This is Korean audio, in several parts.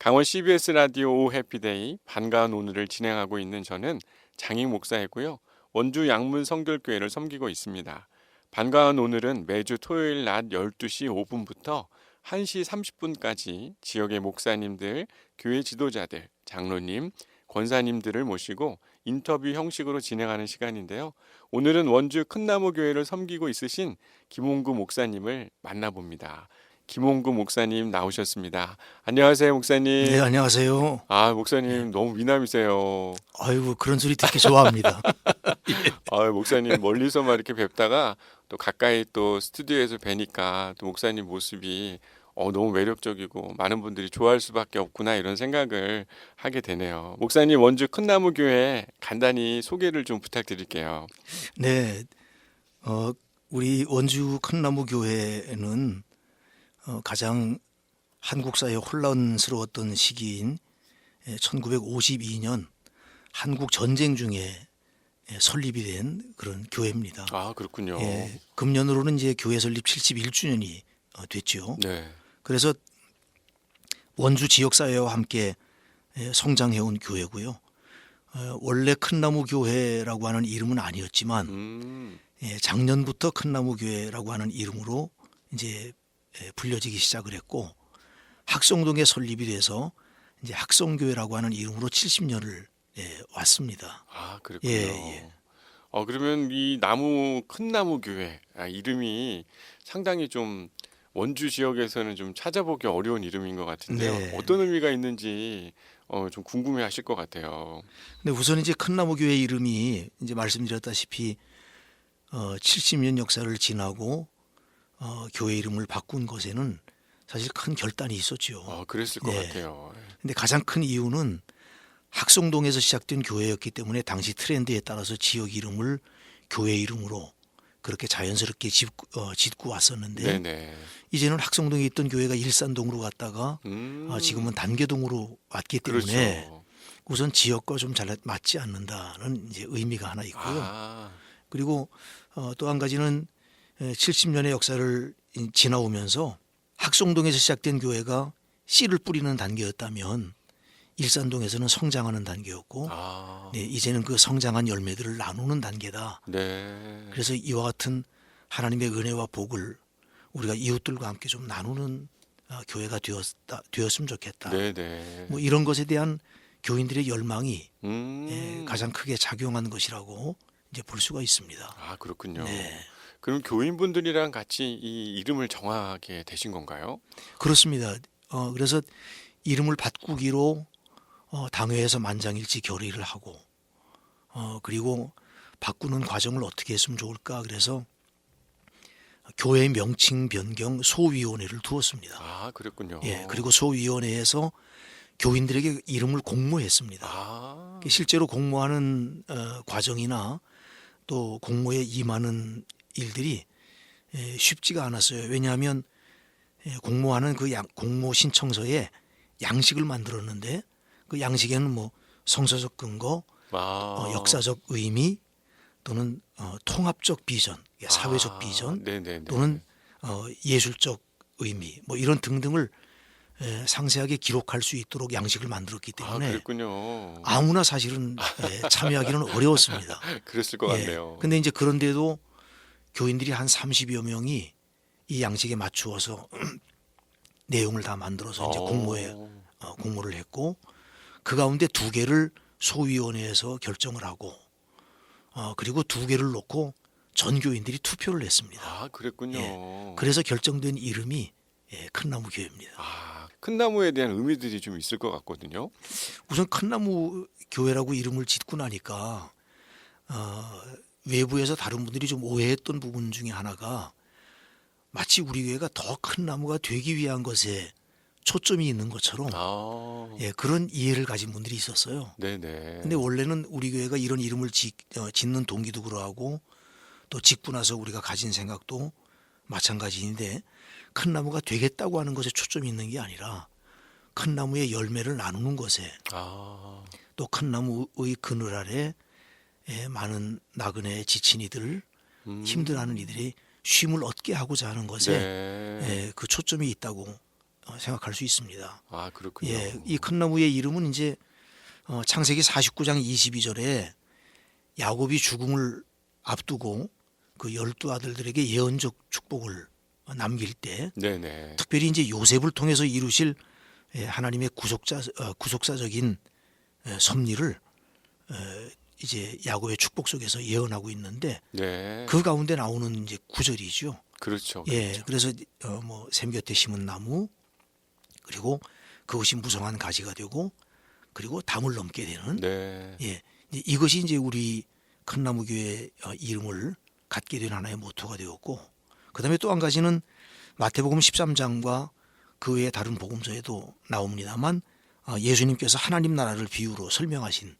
강원 CBS 라디오 오 해피데이 반가운 오늘을 진행하고 있는 저는 장익 목사이고요. 원주 양문 성결교회를 섬기고 있습니다. 반가운 오늘은 매주 토요일 낮 12시 5분부터 1시 30분까지 지역의 목사님들, 교회 지도자들, 장로님, 권사님들을 모시고 인터뷰 형식으로 진행하는 시간인데요. 오늘은 원주 큰나무 교회를 섬기고 있으신 김홍구 목사님을 만나봅니다. 김홍구 목사님 나오셨습니다. 안녕하세요, 네, 목사님. 안녕하세요. 목사님 너무 미남이세요. 아이고, 그런 소리 듣기 좋아합니다. 목사님 멀리서만 이렇게 뵙다가 또 가까이 또 스튜디오에서 뵈니까 또 목사님 모습이 너무 매력적이고 많은 분들이 좋아할 수밖에 없구나 이런 생각을 하게 되네요. 목사님 원주 큰나무 교회 간단히 소개를 좀 부탁드릴게요. 네, 우리 원주 큰나무 교회는 가장 한국사에 혼란스러웠던 시기인 1952년 한국 전쟁 중에 설립이 된 그런 교회입니다. 그렇군요. 금년으로는 이제 교회 설립 71주년이 됐죠. 네. 그래서 원주 지역사회와 함께 성장해온 교회고요. 원래 큰나무 교회라고 하는 이름은 아니었지만 작년부터 큰나무 교회라고 하는 이름으로 이제 불려지기 시작을 했고 학성동에 설립이 돼서 이제 학성교회라고 하는 이름으로 70년을 왔습니다. 그렇군요. 예. 그러면 이 큰나무 교회 이름이 상당히 좀 원주 지역에서는 좀 찾아보기 어려운 이름인 것 같은데요. 네. 어떤 의미가 있는지 좀 궁금해하실 것 같아요. 근데 우선 이제 큰나무 교회 이름이 이제 말씀드렸다시피 70년 역사를 지나고 교회 이름을 바꾼 것에는 사실 큰 결단이 있었죠. 그랬을 것 네. 같아요. 근데 가장 큰 이유는 학성동에서 시작된 교회였기 때문에 당시 트렌드에 따라서 지역 이름을 교회 이름으로 그렇게 자연스럽게 짓고 왔었는데 네네. 이제는 학성동에 있던 교회가 일산동으로 갔다가 지금은 단계동으로 왔기 때문에 그렇죠. 우선 지역과 좀 잘 맞지 않는다는 이제 의미가 하나 있고요. 그리고 또 한 가지는 70년의 역사를 지나오면서 학성동에서 시작된 교회가 씨를 뿌리는 단계였다면 일산동에서는 성장하는 단계였고 네, 이제는 그 성장한 열매들을 나누는 단계다. 네. 그래서 이와 같은 하나님의 은혜와 복을 우리가 이웃들과 함께 좀 나누는 교회가 되었으면 좋겠다. 네네. 뭐 이런 것에 대한 교인들의 열망이 가장 음. 크게 작용한 것이라고 이제 볼 수가 있습니다. 그렇군요. 네, 그럼 교인분들이랑 같이 이 이름을 정하게 되신 건가요? 그렇습니다. 그래서 이름을 바꾸기로 당회에서 만장일치 결의를 하고 그리고 바꾸는 과정을 어떻게 했으면 좋을까 그래서 교회 명칭 변경 소위원회를 두었습니다. 그랬군요. 그리고 소위원회에서 교인들에게 이름을 공모했습니다. 실제로 공모하는 과정이나 또 공모에 임하는 일들이 쉽지가 않았어요. 왜냐하면 공모하는 그 공모 신청서에 양식을 만들었는데 그 양식에는 뭐 성서적 근거, 역사적 의미 또는 통합적 비전, 사회적 비전 네네네. 또는 예술적 의미 뭐 이런 등등을 상세하게 기록할 수 있도록 양식을 만들었기 때문에 그랬군요. 아무나 사실은 참여하기는 어려웠습니다. 그랬을 것 같네요. 근데 이제 그런데도 교인들이 한 30여 명이 이 양식에 맞추어서 내용을 다 만들어서 이제 공모를 했고 그 가운데 2개를 소위원회에서 결정을 하고 그리고 2개를 놓고 전 교인들이 투표를 했습니다. 그랬군요. 그래서 결정된 이름이 큰나무 교회입니다. 큰 나무에 대한 의미들이 좀 있을 것 같거든요. 우선 큰나무 교회라고 이름을 짓고 나니까 외부에서 다른 분들이 좀 오해했던 부분 중에 하나가 마치 우리 교회가 더 큰 나무가 되기 위한 것에 초점이 있는 것처럼 그런 이해를 가진 분들이 있었어요. 네네. 근데 원래는 우리 교회가 이런 이름을 짓는 동기도 그러하고 또 짓고 나서 우리가 가진 생각도 마찬가지인데 큰 나무가 되겠다고 하는 것에 초점이 있는 게 아니라 큰 나무의 열매를 나누는 것에 또 큰 나무의 그늘 아래 많은 나그네 지친 이들 힘들어하는 이들이 쉼을 얻게 하고자 하는 것에 그 초점이 있다고 생각할 수 있습니다. 아, 그렇군요. 예, 이 큰 나무의 이름은 이제 창세기 49장 22절에 야곱이 죽음을 앞두고 그 12아들들에게 예언적 축복을 남길 때 네네. 특별히 이제 요셉을 통해서 이루실 하나님의 구속사적인 섭리를 이제 야곱의 축복 속에서 예언하고 있는데 네. 그 가운데 나오는 이제 구절이죠. 그렇죠. 예, 그래서 뭐 샘 곁에 심은 나무 그리고 그것이 무성한 가지가 되고 그리고 담을 넘게 되는 네. 예, 이것이 이제 우리 큰 나무 교회 이름을 갖게 된 하나의 모토가 되었고 그다음에 또 한 가지는 마태복음 13장과 그 외의 다른 복음서에도 나옵니다만 예수님께서 하나님 나라를 비유로 설명하신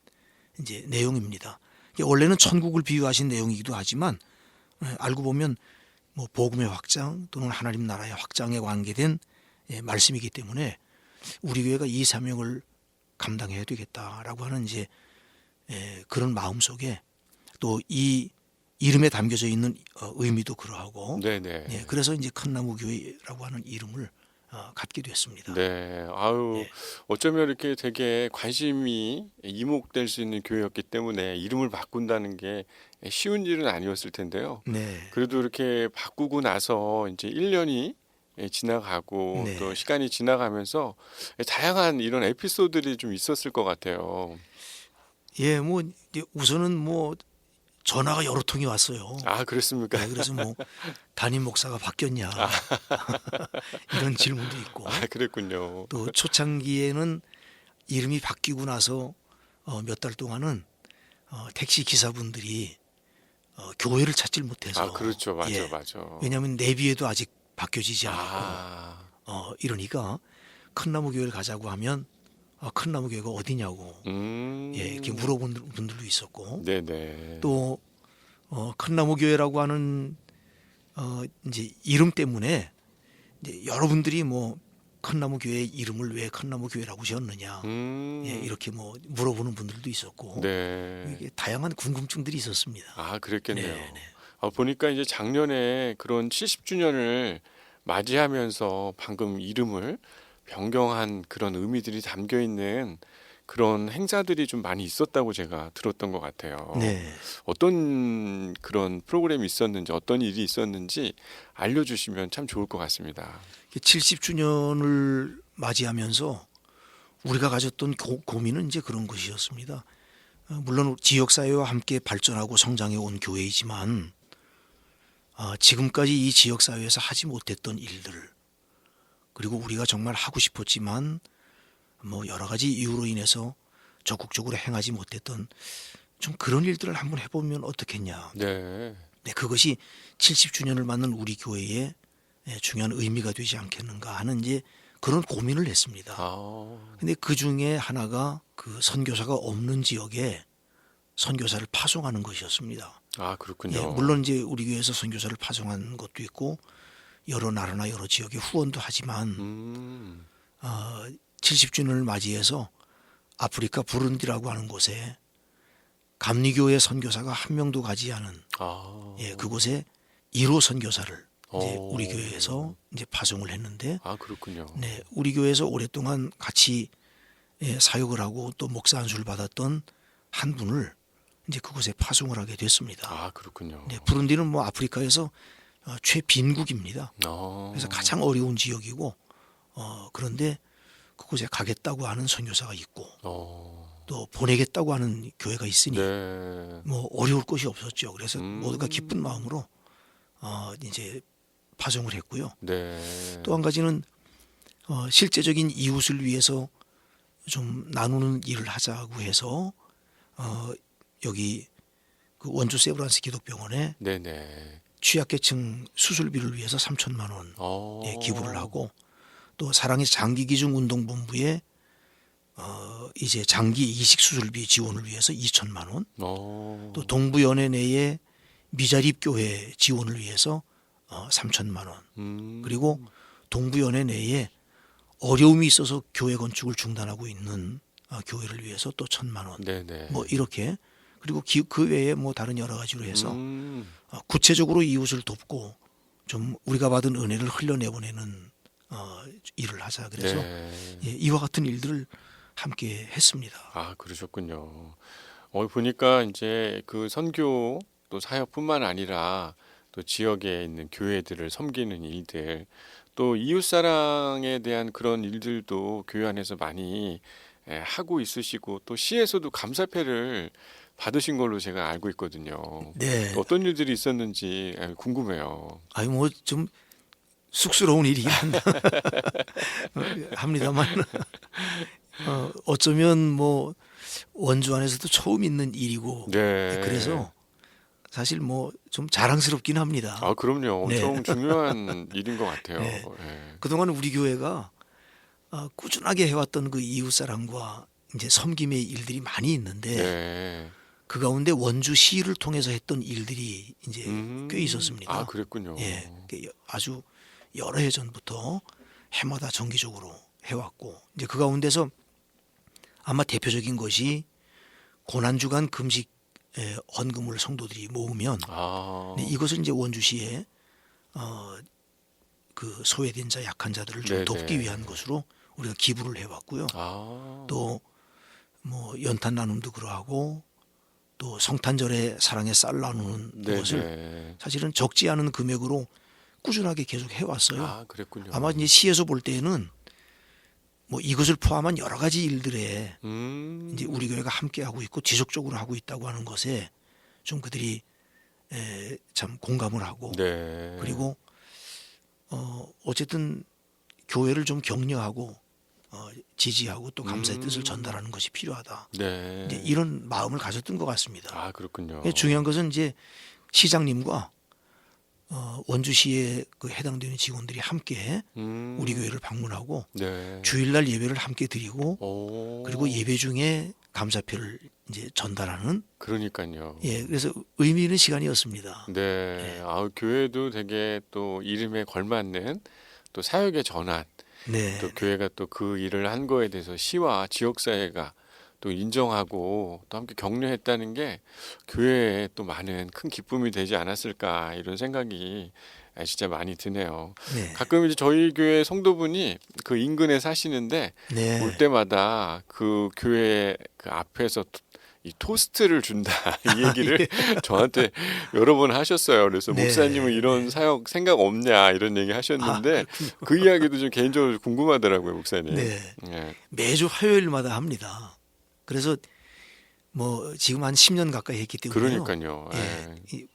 이제 내용입니다. 원래는 천국을 비유하신 내용이기도 하지만 알고 보면 뭐 복음의 확장 또는 하나님 나라의 확장에 관계된 말씀이기 때문에 우리 교회가 이 사명을 감당해야 되겠다라고 하는 이제 그런 마음 속에 또 이 이름에 담겨져 있는 의미도 그러하고 네네. 예, 그래서 이제 큰 나무 교회라고 하는 이름을 갖게 됐습니다. 네. 아유, 예. 어쩌면 이렇게 되게 관심이 이목될 수 있는 교회였기 때문에 이름을 바꾼다는 게 쉬운 일은 아니었을 텐데요. 네. 그래도 이렇게 바꾸고 나서 이제 1년이 지나가고 네. 또 시간이 지나가면서 다양한 이런 에피소드들이 좀 있었을 것 같아요. 예, 뭐 이제 우선은 뭐 전화가 여러 통이 왔어요. 아, 그렇습니까? 네, 그래서 뭐 담임 목사가 바뀌었냐 이런 질문도 있고 아, 그랬군요. 또 초창기에는 이름이 바뀌고 나서 몇 달 동안은 택시 기사분들이 교회를 찾질 못해서 아, 그렇죠. 맞아, 예, 맞아. 왜냐하면 내비에도 아직 바뀌어지지 않았고 아, 이러니까 큰 나무 교회를 가자고 하면 큰 나무 교회가 어디냐고 예, 이렇게 물어본 분들도 있었고 네네. 또 큰 나무 교회라고 하는 이제 이름 때문에 이제 여러분들이 뭐 큰 나무 교회의 이름을 왜 큰 나무 교회라고 지었느냐 예, 이렇게 뭐 물어보는 분들도 있었고 네. 이게 다양한 궁금증들이 있었습니다. 아, 그랬겠네요. 네, 네. 보니까 이제 작년에 그런 70주년을 맞이하면서 방금 이름을 변경한 그런 의미들이 담겨 있는 그런 행사들이 좀 많이 있었다고 제가 들었던 것 같아요. 네. 어떤 그런 프로그램이 있었는지 어떤 일이 있었는지 알려주시면 참 좋을 것 같습니다. 70주년을 맞이하면서 우리가 가졌던 고민은 이제 그런 것이었습니다. 물론 지역사회와 함께 발전하고 성장해 온 교회이지만 지금까지 이 지역사회에서 하지 못했던 일들 그리고 우리가 정말 하고 싶었지만 뭐 여러 가지 이유로 인해서 적극적으로 행하지 못했던 좀 그런 일들을 한번 해보면 어떻겠냐. 네. 네, 그것이 70주년을 맞는 우리 교회에 중요한 의미가 되지 않겠는가 하는 이제 그런 고민을 했습니다. 아, 근데 그 중에 하나가 그 선교사가 없는 지역에 선교사를 파송하는 것이었습니다. 아, 그렇군요. 예, 물론 이제 우리 교회에서 선교사를 파송한 것도 있고 여러 나라나 여러 지역에 후원도 하지만 70주년을 맞이해서 아프리카 부룬디라고 하는 곳에 감리교회 선교사가 한 명도 가지 않은 예, 그곳에 1호 선교사를 이제 우리 교회에서 이제 파송을 했는데 아, 그렇군요. 네, 우리 교회에서 오랫동안 같이 사역을 하고 또 목사 안수를 받았던 한 분을 이제 그곳에 파송을 하게 됐습니다. 아, 그렇군요. 네, 부룬디는 뭐 아프리카에서 최빈국입니다. 아, 그래서 가장 어려운 지역이고 그런데 그곳에 가겠다고 하는 선교사가 있고 또 보내겠다고 하는 교회가 있으니 네. 뭐 어려울 것이 없었죠. 그래서 모두가 기쁜 마음으로 이제 파송을 했고요. 네. 또 한 가지는 실제적인 이웃을 위해서 좀 나누는 일을 하자고 해서 여기 그 원주 세브란스 기독병원에 네네. 취약계층 수술비를 위해서 3천만 원 어. 기부를 하고 또 사랑의 장기기증운동본부에 이제 장기 이식 수술비 지원을 위해서 2천만 원, 또 동부연회 내에 미자립교회 지원을 위해서 3천만 원, 그리고 동부연회 내에 어려움이 있어서 교회 건축을 중단하고 있는 교회를 위해서 또 1,000만 원, 네네. 뭐 이렇게 그리고 그 외에 뭐 다른 여러 가지로 해서 구체적으로 이웃을 돕고 좀 우리가 받은 은혜를 흘려내보내는 일을 하자. 그래서 네. 예, 이와 같은 일들을 함께 했습니다. 아, 그러셨군요. 보니까 이제 그 선교 또 사역뿐만 아니라 또 지역에 있는 교회들을 섬기는 일들, 또 이웃사랑에 대한 그런 일들도 교회 안에서 많이 하고 있으시고 또 시에서도 감사패를 받으신 걸로 제가 알고 있거든요. 네. 또 어떤 일들이 있었는지 궁금해요. 아유 뭐 좀 쑥스러운 일이긴 합니다만 어쩌면 뭐 원주 안에서도 처음 있는 일이고 네. 그래서 사실 뭐 좀 자랑스럽긴 합니다. 아, 그럼요. 네. 엄청 중요한 일인 것 같아요. 네. 예. 그동안 우리 교회가 꾸준하게 해왔던 그 이웃사랑과 이제 섬김의 일들이 많이 있는데 네. 그 가운데 원주시를 통해서 했던 일들이 이제 꽤 있었습니다. 아, 그랬군요. 예, 아주 여러 해 전부터 해마다 정기적으로 해왔고 이제 그 가운데서 아마 대표적인 것이 고난주간 금식 헌금을 성도들이 모으면 아, 이것을 이제 원주시에 그 소외된 자 약한 자들을 좀 네네. 돕기 위한 것으로 우리가 기부를 해왔고요. 아, 또 뭐 연탄 나눔도 그러하고 또 성탄절에 사랑의 쌀 나누는 것을 네네. 사실은 적지 않은 금액으로 꾸준하게 계속 해왔어요. 아, 그랬군요. 아마 이제 시에서 볼 때는 뭐 이것을 포함한 여러 가지 일들에 이제 우리 교회가 함께 하고 있고 지속적으로 하고 있다고 하는 것에 좀 그들이 참 공감을 하고 네. 그리고 어쨌든 교회를 좀 격려하고 지지하고 또 감사의 뜻을 전달하는 것이 필요하다. 네. 이제 이런 마음을 가졌던 것 같습니다. 아, 그렇군요. 중요한 것은 이제 시장님과 원주시에 그 해당되는 직원들이 함께 우리 교회를 방문하고 네. 주일날 예배를 함께 드리고 오, 그리고 예배 중에 감사표를 이제 전달하는 그러니까요. 예 그래서 의미 있는 시간이었습니다. 네. 아, 교회도 되게 또 이름에 걸맞는 또 사역의 전환, 네, 또 교회가 또 그 일을 한 거에 대해서 시와 지역사회가 또 인정하고 또 함께 격려했다는 게 교회에 또 많은 큰 기쁨이 되지 않았을까 이런 생각이 진짜 많이 드네요. 네, 가끔 이제 저희 교회 성도분이 그 인근에 사시는데 네. 올 때마다 그 교회 그 앞에서 이 토스트를 준다 이 얘기를 저한테 여러 번 하셨어요. 그래서 네, 목사님은 이런 사역 생각 없냐 이런 얘기 하셨는데 그 이야기도 좀 개인적으로 궁금하더라고요, 목사님. 네. 예. 매주 매주 화요일마다 합니다. 그래서 뭐 지금 한 10년 가까이 했기 때문에요. 그러니까요. 예.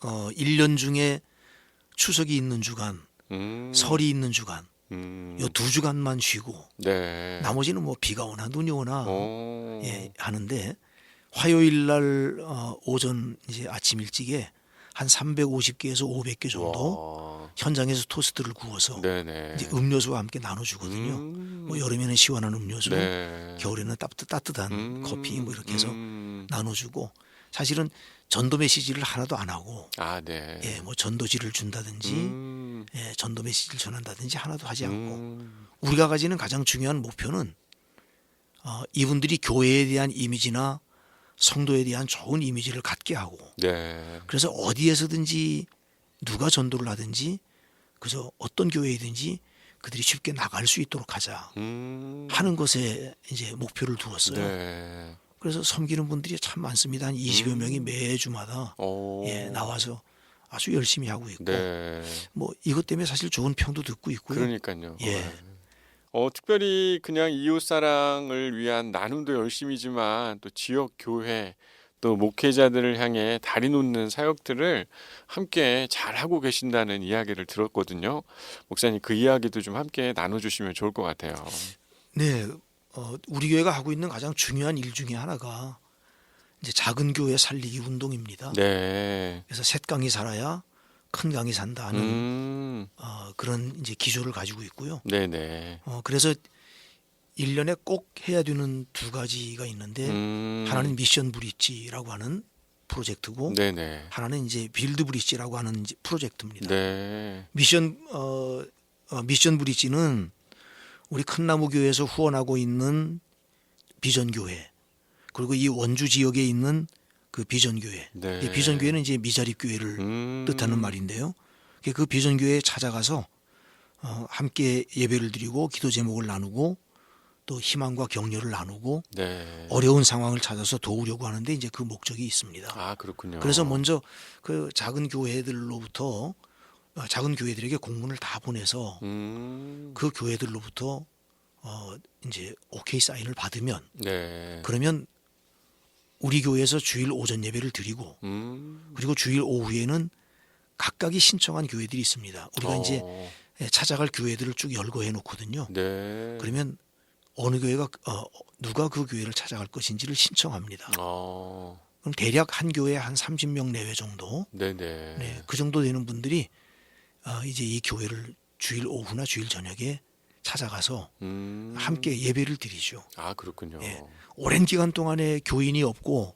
1년 중에 추석이 있는 주간, 설이 있는 주간, 요 2주간만 쉬고 네. 나머지는 뭐 비가 오나 눈이 오나 오. 예, 하는데 화요일 날 오전 이제 아침 일찍에 한 350개에서 500개 정도 와. 현장에서 토스트를 구워서 네네. 이제 음료수와 함께 나눠주거든요. 뭐 여름에는 시원한 음료수, 네. 겨울에는 따뜻한 커피 뭐 이렇게 해서 음. 나눠주고 사실은 전도 메시지를 하나도 안 하고 아, 네. 예, 뭐 전도지를 준다든지 음. 예, 전도 메시지를 전한다든지 하나도 하지 않고 음. 우리가 가지는 가장 중요한 목표는 이분들이 교회에 대한 이미지나 성도에 대한 좋은 이미지를 갖게 하고 네. 그래서 어디에서든지 누가 전도를 하든지 그래서 어떤 교회이든지 그들이 쉽게 나갈 수 있도록 하자 하는 것에 이제 목표를 두었어요. 네. 그래서 섬기는 분들이 참 많습니다. 한 20여 명이 매주마다 오. 예, 나와서 아주 열심히 하고 있고 네. 뭐 이것 때문에 사실 좋은 평도 듣고 있고요. 그러니까요. 예. 네. 특별히 그냥 이웃 사랑을 위한 나눔도 열심이지만 또 지역 교회 또 목회자들을 향해 다리 놓는 사역들을 함께 잘 하고 계신다는 이야기를 들었거든요. 목사님 그 이야기도 좀 함께 나눠주시면 좋을 것 같아요. 네, 우리 교회가 하고 있는 가장 중요한 일 중에 하나가 이제 작은 교회 살리기 운동입니다. 네. 그래서 셋강이 살아야 큰 강이 산다 하는 그런 이제 기조를 가지고 있고요. 네네. 그래서 1년에 꼭 해야 되는 두 가지가 있는데 하나는 미션 브릿지라고 하는 프로젝트고 네네. 하나는 이제 빌드 브릿지라고 하는 이제 프로젝트입니다. 네. 미션 브릿지는 우리 큰나무 교회에서 후원하고 있는 비전 교회 그리고 이 원주 지역에 있는 그 비전 교회. 네. 이 비전 교회는 이제 미자립 교회를 뜻하는 말인데요. 그 비전 교회에 찾아가서 함께 예배를 드리고 기도 제목을 나누고 또 희망과 격려를 나누고 네. 어려운 상황을 찾아서 도우려고 하는데 이제 그 목적이 있습니다. 아, 그렇군요. 그래서 먼저 그 작은 교회들로부터 작은 교회들에게 공문을 다 보내서 그 교회들로부터 이제 오케이 사인을 받으면 네. 그러면 우리 교회에서 주일 오전 예배를 드리고 그리고 주일 오후에는 각각이 신청한 교회들이 있습니다. 우리가 이제 찾아갈 교회들을 쭉 열거해 놓거든요. 네. 그러면 어느 교회가 누가 그 교회를 찾아갈 것인지를 신청합니다. 그럼 대략 한 교회에 한 30명 내외 정도, 네네. 네, 그 정도 되는 분들이 이제 이 교회를 주일 오후나 주일 저녁에 찾아가서 함께 예배를 드리죠. 아, 그렇군요. 예. 오랜 기간 동안에 교인이 없고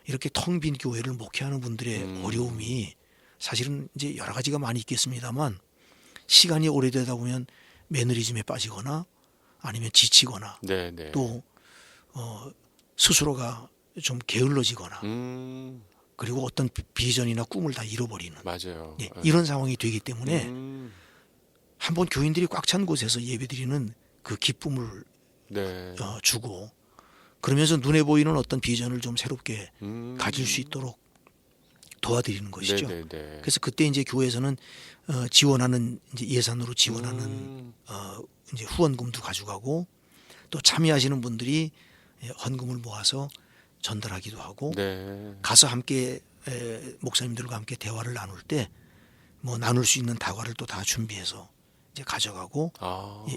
이렇게 텅 빈 교회를 목회하는 분들의 어려움이 사실은 이제 여러 가지가 많이 있겠습니다만 시간이 오래되다 보면 매너리즘에 빠지거나 아니면 지치거나 네네. 또 스스로가 좀 게을러지거나 그리고 어떤 비전이나 꿈을 다 잃어버리는 맞아요. 예, 이런 상황이 되기 때문에 한번 교인들이 꽉 찬 곳에서 예배드리는 그 기쁨을 네. 주고 그러면서 눈에 보이는 어떤 비전을 좀 새롭게 가질 수 있도록 도와드리는 것이죠. 네네네. 그래서 그때 이제 교회에서는 지원하는 이제 예산으로 지원하는 이제 후원금도 가져가고 또 참여하시는 분들이 헌금을 모아서 전달하기도 하고 네. 가서 함께 목사님들과 함께 대화를 나눌 때 뭐 나눌 수 있는 다과를 또 다 준비해서 이제 가져가고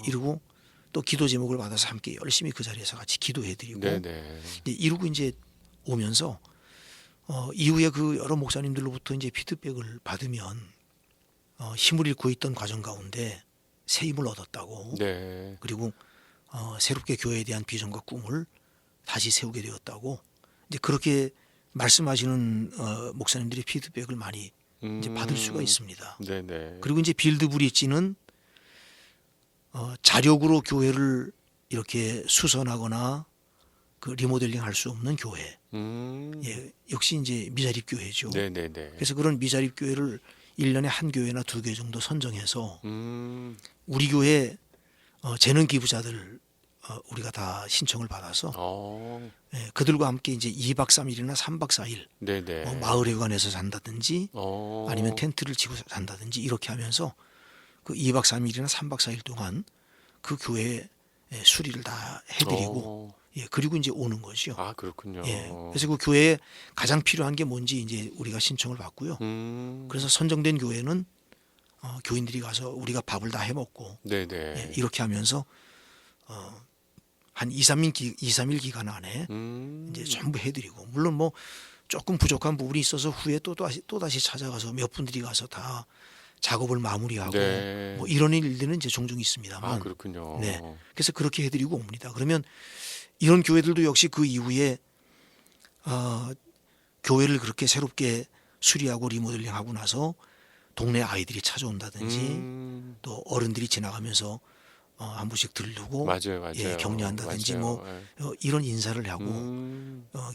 이러고 또 기도 제목을 받아서 함께 열심히 그 자리에서 같이 기도해드리고 네네. 이러고 이제 오면서 이후에 그 여러 목사님들로부터 이제 피드백을 받으면 힘을 잃고 있던 과정 가운데 새 힘을 얻었다고 네. 그리고 새롭게 교회에 대한 비전과 꿈을 다시 세우게 되었다고 이제 그렇게 말씀하시는 목사님들의 피드백을 많이 이제 받을 수가 있습니다. 네네. 그리고 이제 빌드 브릿지는 자력으로 교회를 이렇게 수선하거나 그 리모델링 할 수 없는 교회. 예, 역시 이제 미자립 교회죠. 네네네. 그래서 그런 미자립 교회를 1년에 한 교회나 두 교회 정도 선정해서 우리 교회 재능 기부자들 우리가 다 신청을 받아서 예, 그들과 함께 이제 2박 3일이나 3박 4일 네네. 마을회관에서 잔다든지 아니면 텐트를 치고 잔다든지 이렇게 하면서 그 2박 3일이나 3박 4일 동안 그 교회에 수리를 다 해드리고 예, 그리고 이제 오는 거죠. 아, 그렇군요. 예, 그래서 그 교회에 가장 필요한 게 뭔지 이제 우리가 신청을 받고요. 그래서 선정된 교회는 교인들이 가서 우리가 밥을 다 해먹고 네네. 예, 이렇게 하면서 한 2, 3일 기간 안에 이제 전부 해드리고 물론 뭐 조금 부족한 부분이 있어서 후에 또 다시 찾아가서 몇 분들이 가서 다 작업을 마무리하고 네. 뭐 이런 일들은 이제 종종 있습니다만 아, 그렇군요. 네. 그래서 그렇게 해드리고 옵니다. 그러면 이런 교회들도 역시 그 이후에 교회를 그렇게 새롭게 수리하고 리모델링하고 나서 동네 아이들이 찾아온다든지 또 어른들이 지나가면서 한 번씩 들르고 맞아요. 예, 격려한다든지 맞아요. 뭐 이런 인사를 하고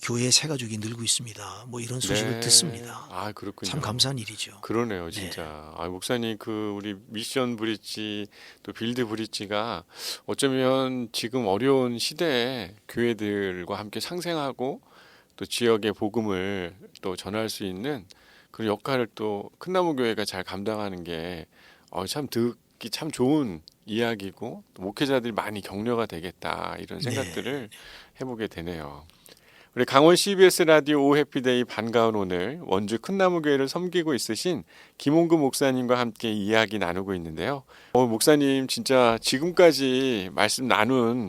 교회의 새 가족이 늘고 있습니다. 뭐 이런 소식을 네. 듣습니다. 아, 그렇군요. 참 감사한 일이죠. 그러네요, 진짜. 아, 목사님 그 우리 미션 브릿지 또 빌드 브릿지가 어쩌면 지금 어려운 시대에 교회들과 함께 상생하고 또 지역의 복음을 또 전할 수 있는 그 역할을 또 큰나무 교회가 잘 감당하는 게 참 듣기 참 좋은 이야기고 또 목회자들이 많이 격려가 되겠다 이런 생각들을 해보게 되네요. 우리 강원 CBS 라디오 오 해피데이 반가운 오늘 원주 큰나무 교회를 섬기고 있으신 김홍구 목사님과 함께 이야기 나누고 있는데요. 목사님 진짜 지금까지 말씀 나눈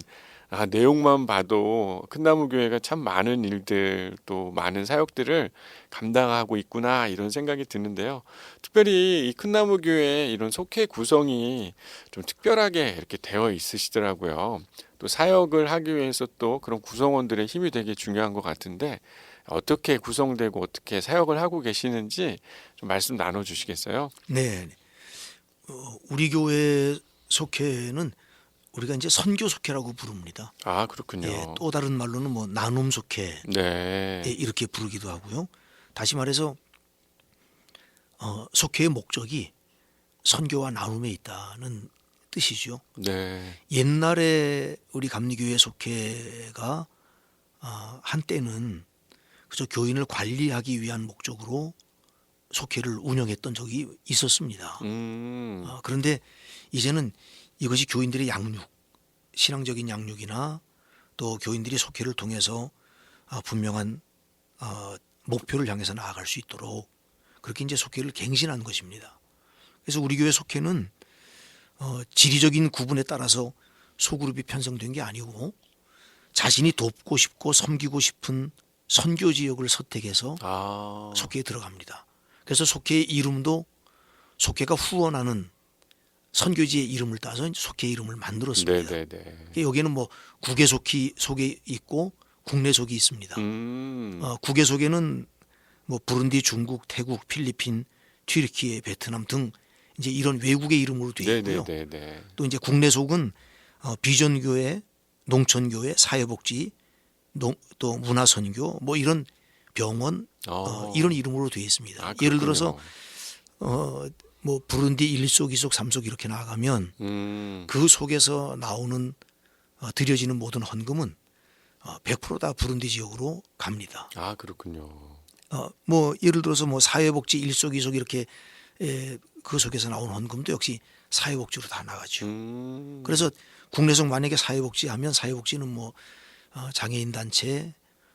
내용만 봐도 큰나무 교회가 참 많은 일들 또 많은 사역들을 감당하고 있구나 이런 생각이 드는데요. 특별히 이 큰나무 교회 이런 속회 구성이 좀 특별하게 이렇게 되어 있으시더라고요. 또 사역을 하기 위해서 또 그런 구성원들의 힘이 되게 중요한 것 같은데 어떻게 구성되고 어떻게 사역을 하고 계시는지 좀 말씀 나눠주시겠어요? 네, 우리 교회 속회는 우리가 이제 선교 속회라고 부릅니다. 아, 그렇군요. 예, 또 다른 말로는 뭐 나눔 속회 네. 이렇게 부르기도 하고요. 다시 말해서 속회의 목적이 선교와 나눔에 있다는 뜻이죠. 네. 옛날에 우리 감리교회 속회가 한때는 그저 교인을 관리하기 위한 목적으로 속회를 운영했던 적이 있었습니다. 그런데 이제는 이것이 교인들의 양육, 신앙적인 양육이나 또 교인들이 속회를 통해서 분명한 목표를 향해서 나아갈 수 있도록 그렇게 이제 속회를 갱신한 것입니다. 그래서 우리 교회 속회는 지리적인 구분에 따라서 소그룹이 편성된 게 아니고 자신이 돕고 싶고 섬기고 싶은 선교 지역을 선택해서 속회에 들어갑니다. 그래서 속회의 이름도 속회가 후원하는 선교지의 이름을 따서 속회 이름을 만들었습니다. 네네네. 여기에는 뭐 국외 속이 있고 국내 속이 있습니다. 국외 속에는 뭐 부룬디, 중국, 태국, 필리핀, 튀르키예, 베트남 등 이제 이런 외국의 이름으로 되어 있고요. 네네네. 또 이제 국내 속은 비전교회, 농촌교회, 사회복지, 또 문화선교, 뭐 이런 병원 이런 이름으로 되어 있습니다. 예를 들어서 뭐 부룬디 1속, 2속, 3속 이렇게 나아가면 그 속에서 나오는 드려지는 모든 헌금은 100%다 부룬디 지역으로 갑니다. 그렇군요. 뭐 예를 들어서 뭐 사회복지 1속, 2속 이렇게 그 속에서 나온 헌금도 역시 사회복지로 다 나가죠. 그래서 국내속 만약에 사회복지 하면 사회복지는 뭐 장애인 단체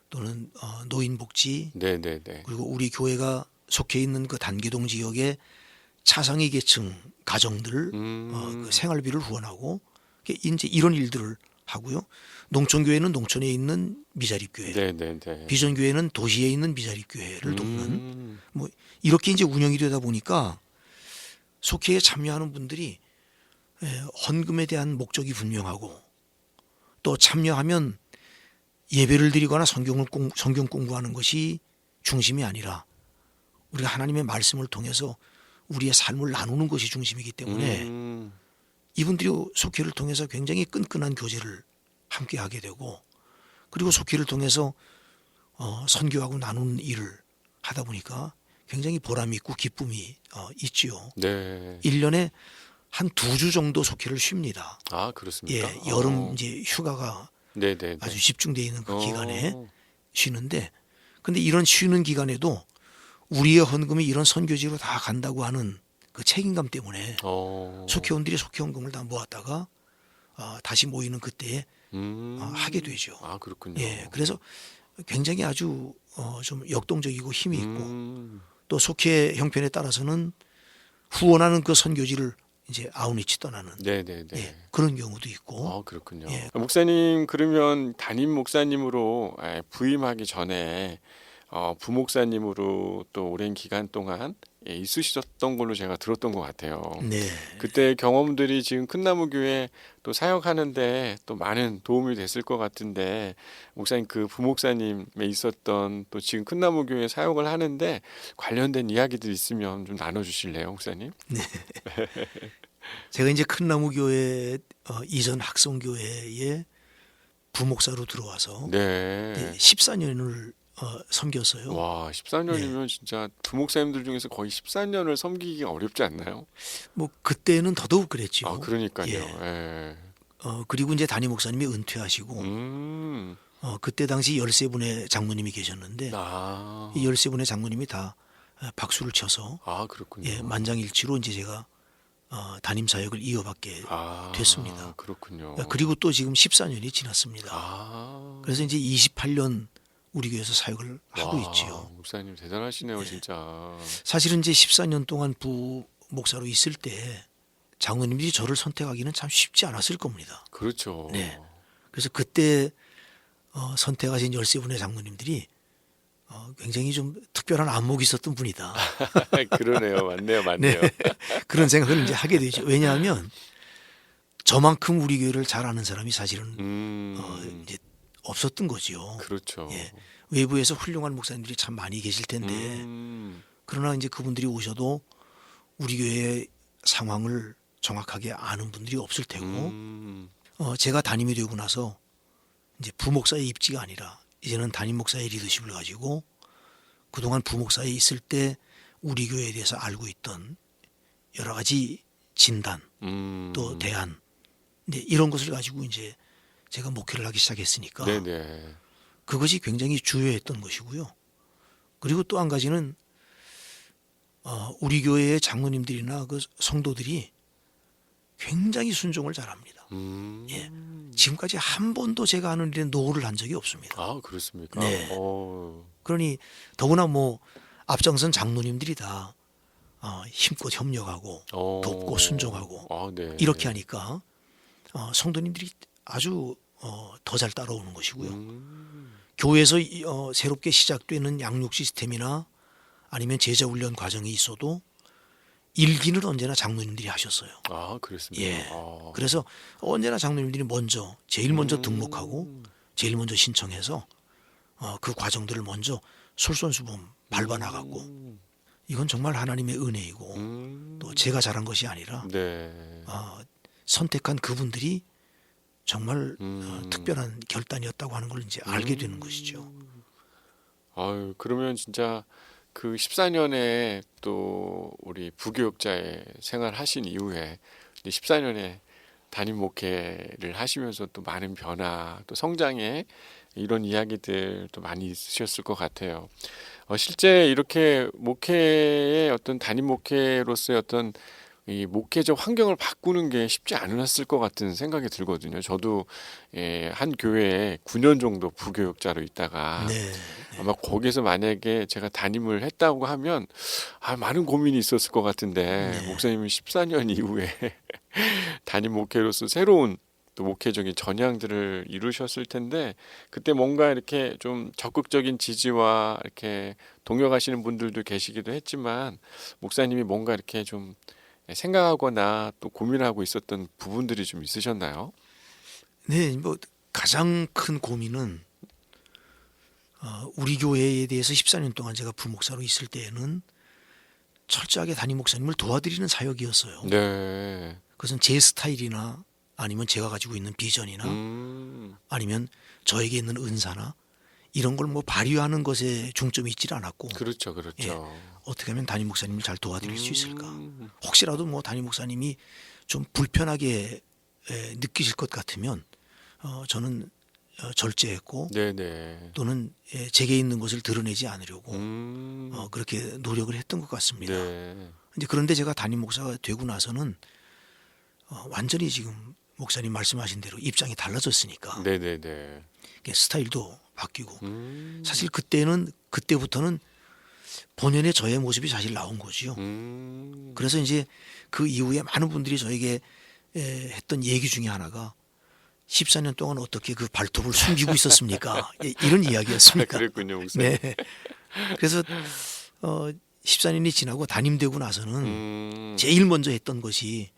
또는 노인복지 네네네. 그리고 우리 교회가 속해 있는 그 단계동 지역의 차상위 계층 가정들 그 생활비를 후원하고 이제 이런 일들을 하고요. 농촌교회는 농촌에 있는 미자립교회, 네네네. 비전교회는 도시에 있는 미자립교회를 돕는 뭐 이렇게 이제 운영이 되다 보니까 속회에 참여하는 분들이 헌금에 대한 목적이 분명하고 또 참여하면 예배를 드리거나 성경 공부하는 것이 중심이 아니라 우리가 하나님의 말씀을 통해서 우리의 삶을 나누는 것이 중심이기 때문에 이분들이 속회를 통해서 굉장히 끈끈한 교제를 함께 하게 되고 그리고 속회를 통해서 선교하고 나누는 일을 하다 보니까 굉장히 보람이 있고 기쁨이 있지요. 네. 1년에 한 2주 정도 속회를 쉽니다. 그렇습니까? 예, 여름 이제 휴가가 네네네. 아주 집중되어 있는 그 기간에 쉬는데 근데 이런 쉬는 기간에도 우리의 헌금이 이런 선교지로 다 간다고 하는 그 책임감 때문에 속회원들이 속회 헌금을 다 모았다가 다시 모이는 그때에 하게 되죠. 그렇군요. 예, 그래서 굉장히 아주 좀 역동적이고 힘이 있고 또 속회 형편에 따라서는 후원하는 그 선교지를 이제 아웃리치 떠나는 네네네. 예, 그런 경우도 있고 그렇군요. 예. 목사님 그러면 담임 목사님으로 부임하기 전에 부목사님으로 또 오랜 기간 동안 있으셨던 걸로 제가 들었던 것 같아요. 네. 그때 경험들이 지금 큰나무교회 또 사역하는데 또 많은 도움이 됐을 것 같은데 목사님 그 부목사님에 있었던 또 지금 큰나무교회 사역을 하는데 관련된 이야기들 있으면 좀 나눠주실래요, 목사님? 네. 제가 이제 큰나무교회 이전 학성교회에 부목사로 들어와서 네. 14년을 섬겼어요. 와, 14년이면 진짜 부목사님들 중에서 거의 14년을 섬기기가 어렵지 않나요? 뭐 그때는 더더욱 그랬죠. 그러니까요. 예. 예. 그리고 이제 담임 목사님이 은퇴하시고 그때 당시 13분의 장로님이 계셨는데 이 13분의 장로님이 다 박수를 쳐서 그렇군요. 예, 만장일치로 이제 제가 담임 사역을 이어받게 됐습니다. 그렇군요. 그리고 또 지금 14년이 지났습니다. 그래서 이제 28년 우리 교회에서 사역을 하고 있지요. 목사님 대단하시네요, 진짜. 사실은 이제 14년 동안 부목사로 있을 때 장로님들이 저를 선택하기는 참 쉽지 않았을 겁니다. 그렇죠. 네. 그래서 그때 선택하신 13분의 장로님들이 굉장히 좀 특별한 안목이 있었던 분이다. 그러네요. 맞네요. 네. 그런 생각을 이제 하게 되죠. 왜냐하면 저만큼 우리 교회를 잘 아는 사람이 사실은 이제 없었던 거죠. 그렇죠. 예. 외부에서 훌륭한 목사님들이 참 많이 계실 텐데 그러나 이제 그분들이 오셔도 우리 교회의 상황을 정확하게 아는 분들이 없을 테고 제가 담임이 되고 나서 이제 부목사의 입지가 아니라 이제는 담임 목사의 리더십을 가지고 그동안 부목사에 있을 때 우리 교회에 대해서 알고 있던 여러 가지 진단 또 대안 네, 이런 것을 가지고 이제 제가 목회를 하기 시작했으니까 네네. 그것이 굉장히 주요했던 것이고요. 그리고 또 한 가지는 우리 교회의 장로님들이나 그 성도들이 굉장히 순종을 잘합니다. 예. 지금까지 한 번도 제가 하는 일에 노를 한 적이 없습니다. 아, 그렇습니까? 네. 어. 그러니 더구나 뭐 앞장선 장로님들이 다 힘껏 협력하고 돕고 순종하고 아, 네. 이렇게 하니까 성도님들이 아주 더 잘 따라오는 것이고요. 교회에서 새롭게 시작되는 양육 시스템이나 아니면 제자 훈련 과정이 있어도 일기는 언제나 장로님들이 하셨어요. 아, 그렇습니까? 예. 아. 그래서 언제나 장로님들이 제일 먼저 등록하고 제일 먼저 신청해서 그 과정들을 먼저 솔선수범 밟아 나갔고 이건 정말 하나님의 은혜이고 또 제가 잘한 것이 아니라 네. 선택한 그분들이 정말 특별한 결단이었다고 하는 걸 이제 알게 되는 것이죠. 아유, 그러면 진짜 그 14년에 또 우리 부교육자의 생활하신 이후에 14년에 담임 목회를 하시면서 또 많은 변화, 또 성장의 이런 이야기들도 많이 있으셨을 것 같아요. 실제 이렇게 목회의 어떤 담임 목회로서의 어떤 이 목회적 환경을 바꾸는 게 쉽지 않았을 것 같은 생각이 들거든요. 저도 한 교회에 9년 정도 부교육자로 있다가 네. 아마 거기서 만약에 제가 담임을 했다고 하면 많은 고민이 있었을 것 같은데 네. 목사님은 14년 이후에 담임 목회로서 새로운 또 목회적인 전향들을 이루셨을 텐데 그때 뭔가 이렇게 좀 적극적인 지지와 이렇게 동역하시는 분들도 계시기도 했지만 목사님이 뭔가 이렇게 좀 생각하거나 또 고민하고 있었던 부분들이 좀 있으셨나요? 네, 뭐 가장 큰 고민은 우리 교회에 대해서 14년 동안 제가 부목사로 있을 때에는 철저하게 담임 목사님을 도와드리는 사역이었어요. 네. 그것은 제 스타일이나 아니면 제가 가지고 있는 비전이나 아니면 저에게 있는 은사나 이런 걸 뭐 발휘하는 것에 중점이 있질 않았고 그렇죠, 그렇죠. 어떻게 하면 담임 목사님을 잘 도와드릴 수 있을까? 혹시라도 뭐 담임 목사님이 좀 불편하게 느끼실 것 같으면 저는 절제했고 네네. 또는 제게 있는 것을 드러내지 않으려고 그렇게 노력을 했던 것 같습니다. 네. 이제 그런데 제가 담임 목사가 되고 나서는 완전히 지금 목사님 말씀하신 대로 입장이 달라졌으니까 네네네. 스타일도 바뀌고 사실 그때부터는 본연의 저의 모습이 사실 나온 거지요. 그래서 이제 그 이후에 많은 분들이 저에게 했던 얘기 중에 하나가 14년 동안 어떻게 그 발톱을 숨기고 있었습니까? 이런 이야기였습니다. 그랬군요, 목사님. 네. 그래서 14년이 지나고 담임되고 나서는 제일 먼저 했던 것이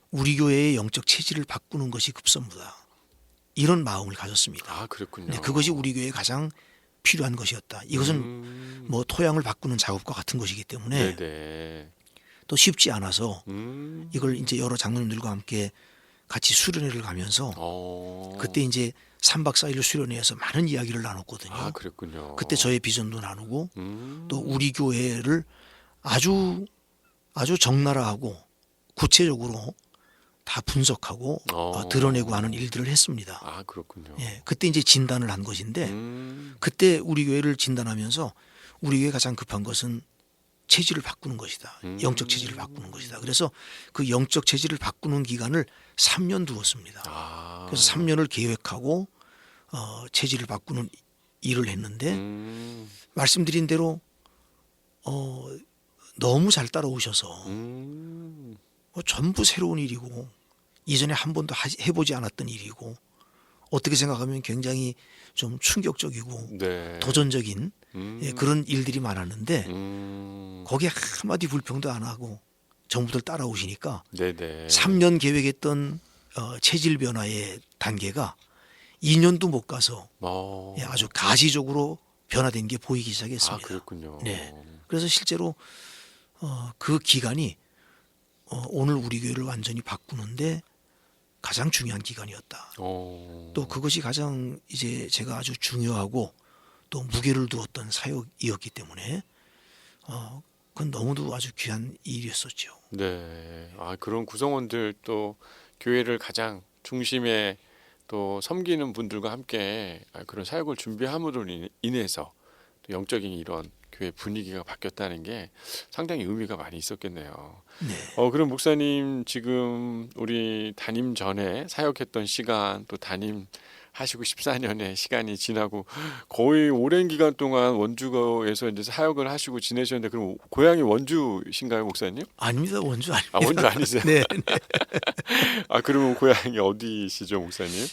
우리 교회의 영적 체질을 바꾸는 것이 급선무다. 이런 마음을 가졌습니다. 아, 그랬군요. 네, 그것이 우리 교회에 가장 필요한 것이었다. 이것은 뭐 토양을 바꾸는 작업과 같은 것이기 때문에 네네. 또 쉽지 않아서 이걸 이제 여러 장로님들과 함께 같이 수련회를 가면서 그때 이제 3박 4일 수련회에서 많은 이야기를 나눴거든요. 아, 그랬군요. 그때 저의 비전도 나누고 또 우리 교회를 아주 적나라하고 구체적으로 다 분석하고 드러내고 하는 일들을 했습니다. 아, 그렇군요. 예, 그때 이제 진단을 한 것인데 그때 우리 교회를 진단하면서 우리 교회 가장 급한 것은 체질을 바꾸는 것이다. 영적 체질을 바꾸는 것이다. 그래서 그 영적 체질을 바꾸는 기간을 3년 두었습니다. 그래서 3년을 계획하고 체질을 바꾸는 일을 했는데 말씀드린 대로 너무 잘 따라오셔서 전부 새로운 일이고 이전에 한 번도 해보지 않았던 일이고 어떻게 생각하면 굉장히 좀 충격적이고 네. 도전적인 그런 일들이 많았는데 거기에 한마디 불평도 안 하고 전부들 따라오시니까 네네. 3년 계획했던 체질 변화의 단계가 2년도 못 가서 아주 가시적으로 변화된 게 보이기 시작했습니다. 아, 그렇군요. 네. 그래서 실제로 그 기간이 오늘 우리 교회를 완전히 바꾸는데 가장 중요한 기간이었다. 또 그것이 가장 이제 제가 아주 중요하고 또 무게를 두었던 사역이었기 때문에 그건 너무도 아주 귀한 일이었었죠. 네. 아, 그런 구성원들 또 교회를 가장 중심에 또 섬기는 분들과 함께 그런 사역을 준비함으로 인해서 또 영적인 이런 교회 분위기가 바뀌었다는 게 상당히 의미가 많이 있었겠네요. 네. 그럼 목사님 지금 우리 담임 전에 사역했던 시간 또 담임 하시고 14년의 시간이 지나고 거의 오랜 기간 동안 원주에서 이제 사역을 하시고 지내셨는데 그럼 고향이 원주신가요, 목사님? 아닙니다. 원주 아닙니다. 아, 원주 아니세요? 네. 아, 그러면 고향이 어디시죠, 목사님?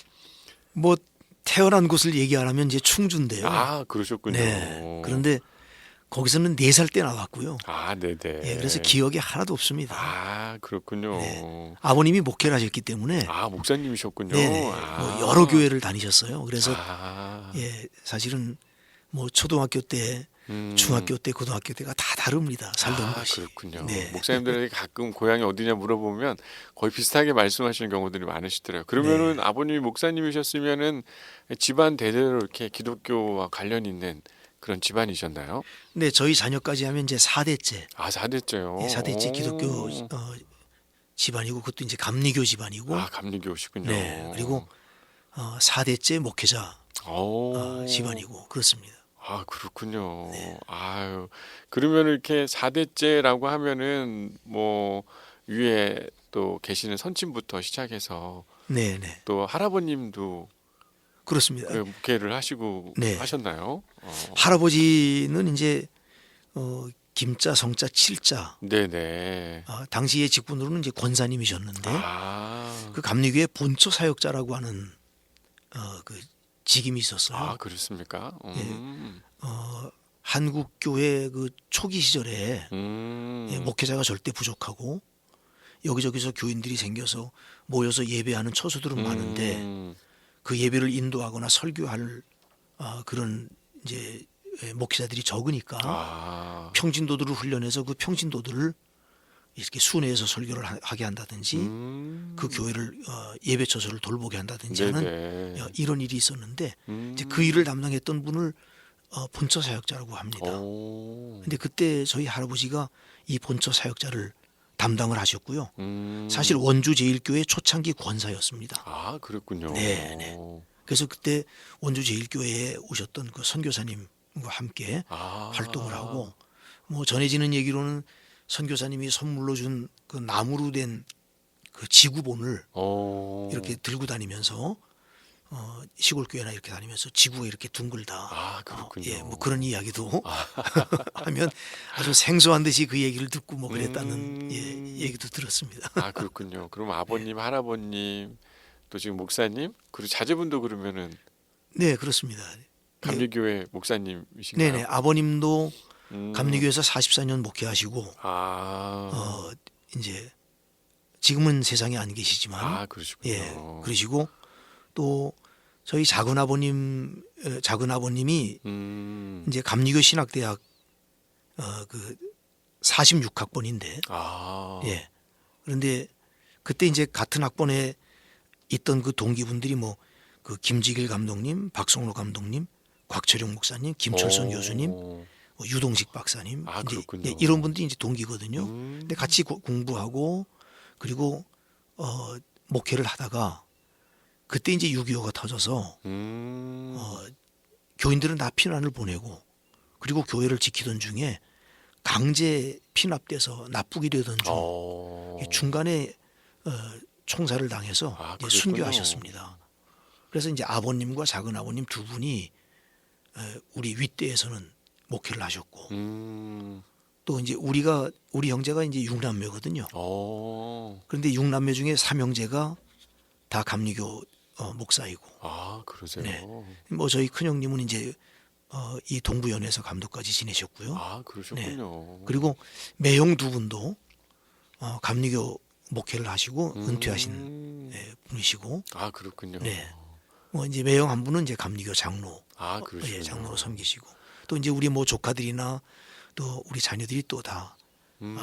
뭐 태어난 곳을 얘기 안 하면 이제 충주인데요. 아, 그러셨군요. 네. 그런데 거기서는 4살 때 나왔고요. 아, 네네. 예, 그래서 기억이 하나도 없습니다. 아, 그렇군요. 네. 아버님이 목회를 하셨기 때문에 아, 목사님이셨군요. 네네. 아. 뭐 여러 교회를 다니셨어요. 그래서 아. 예, 사실은 뭐 초등학교 때, 중학교 때, 고등학교 때가 다 다릅니다. 살던 아, 곳이. 그렇군요. 네. 목사님들에게 가끔 고향이 어디냐 물어보면 거의 비슷하게 말씀하시는 경우들이 많으시더라고요. 그러면은 네. 아버님이 목사님이셨으면은 집안 대대로 이렇게 기독교와 관련 있는 그런 집안이셨나요? 네, 저희 자녀까지 하면 이제 4대째. 아, 4대째요. 예, 4대째 기독교 집안이고 그것도 이제 감리교 집안이고 아, 감리교시군요. 네. 그리고 4대째 목회자 오. 집안이고 그렇습니다. 아, 그렇군요. 네. 아유, 그러면 이렇게 4대째라고 하면은 뭐 위에 또 계시는 선친부터 시작해서 네, 네. 또 할아버님도 그렇습니다. 그 목회를 하시고 네. 하셨나요? 할아버지는 이제 김자, 성자, 칠자. 네네. 당시의 직분으로는 이제 권사님이셨는데 아, 그 감리교의 본초 사역자라고 하는 그 직임이 있었어요. 아, 그렇습니까? 한국 교회 그 초기 시절에 음. 목회자가 절대 부족하고 여기저기서 교인들이 생겨서 모여서 예배하는 처소들은 많은데 그 예배를 인도하거나 설교할 그런 이제 목회자들이 적으니까 아, 평신도들을 훈련해서 그 평신도들을 이렇게 순회해서 설교를 하게 한다든지 그 교회를 예배 처소를 돌보게 한다든지 하는 네네. 이런 일이 있었는데 이제 그 일을 담당했던 분을 본처 사역자라고 합니다. 오. 근데 그때 저희 할아버지가 이 본처 사역자를 담당을 하셨고요. 음. 사실 원주 제일교회 초창기 권사였습니다. 아, 그랬군요. 네, 네. 그래서 그때 원주 제일교회에 오셨던 그 선교사님과 함께 아. 활동을 하고 뭐 전해지는 얘기로는 선교사님이 선물로 준 그 나무로 된 그 지구본을 오. 이렇게 들고 다니면서 시골 교회나 이렇게 다니면서 지구가 이렇게 둥글다. 아, 그렇군요. 예, 뭐 그런 이야기도 하면 아주 생소한 듯이 그 얘기를 듣고 뭐 그랬다는 얘기도 들었습니다. 아, 그렇군요. 그럼 아버님, 할아버님, 또 지금 목사님, 그리고 자제분도 그러면은 네, 그렇습니다. 감리교회 목사님이신가요? 네네, 아버님도 음. 감리교에서 44년 목회하시고 아, 이제 지금은 세상에 안 계시지만 아, 그러시군요. 예, 그러시고 또 저희 작은 아버님이 이제 감리교 신학대학 그 46학번인데 아, 예. 그런데 그때 이제 같은 학번에 있던 그 동기분들이 뭐 그 김지길 감독님, 박성로 감독님, 곽철용 목사님, 김철선 오. 교수님, 뭐 유동식 박사님 아, 이제 그렇군요. 예, 이런 분들이 이제 동기거든요. 근데 같이 공부하고 그리고 목회를 하다가 그때 이제 6.25가 터져서 교인들은 다 피난을 보내고 그리고 교회를 지키던 중에 강제 피납돼서 납북이 되던 중 중간에 총살을 당해서 아, 이제 그랬군요. 순교하셨습니다. 그래서 이제 아버님과 작은 아버님 두 분이 우리 윗대에서는 목회를 하셨고 또 이제 우리 형제가 이제 6남매거든요. 그런데 6남매 중에 3형제가 다 감리교 목사이고 아, 그러세요. 네. 뭐 저희 큰형님은 이제 이 동부연에서 감독까지 지내셨고요. 아, 그러셨군요. 그리고 매형 두 분도 감리교 목회를 하시고 은퇴하신 분이시고 아, 그렇군요. 네. 뭐 이제 매형 한 분은 이제 감리교 장로 아, 그러시군요. 예, 장로로 섬기시고 또 이제 우리 뭐 조카들이나 또 우리 자녀들이 또 다